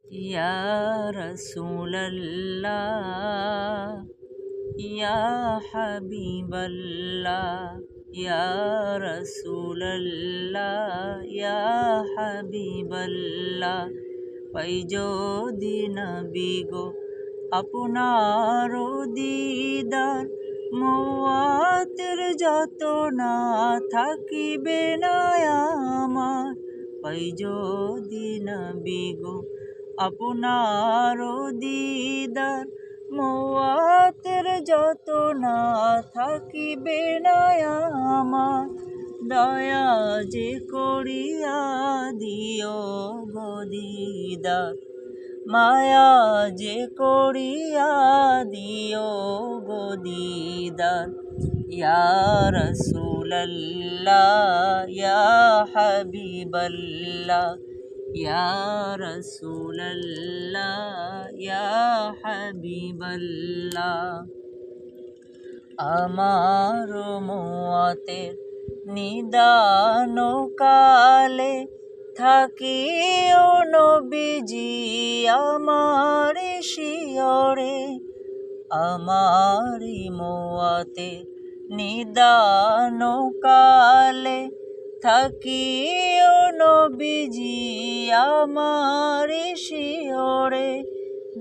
ইয়া রাসূলাল্লাহ ইয়া হাবিবাল্লাহ ইয়া রাসূলাল্লাহ ইয়া হাবিবাল্লাহ পাই যদি নবী গো আপনার দিদার মওয়াতের যত না থাকিবে না আমার পাই যদি নবী গো আপনার দিদার মওয়াতের যত না থাকিবে না আমার দয়া যে করিয়া দিও গো দিদার মায়া যে করিয়া দিও গো দিদার ইয়া রাসূলাল্লাহ ইয়া হাবিবাল্লাহ ইয়া রাসূলাল্লাহ ইয়া হাবিবাল্লাহ আমার মওয়াতের নিদান কালে থাকিও নবীজি আমার শিয়রে আমারি মওয়াতে নিদান কালে থাকিও নবীজি আমার শিয়রে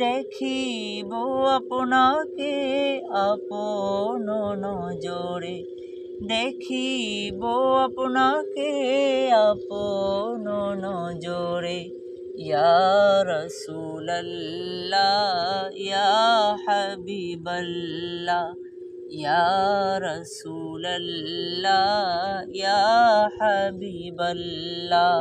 দেখিব আপনাকে আপন নজরে দেখিব আপনাকে আপন নজরে ইয়া রাসূলাল্লাহ ইয়া হাবিবাল্লাহ ইয়া রাসূলাল্লাহ ইয়া হাবিবাল্লাহ।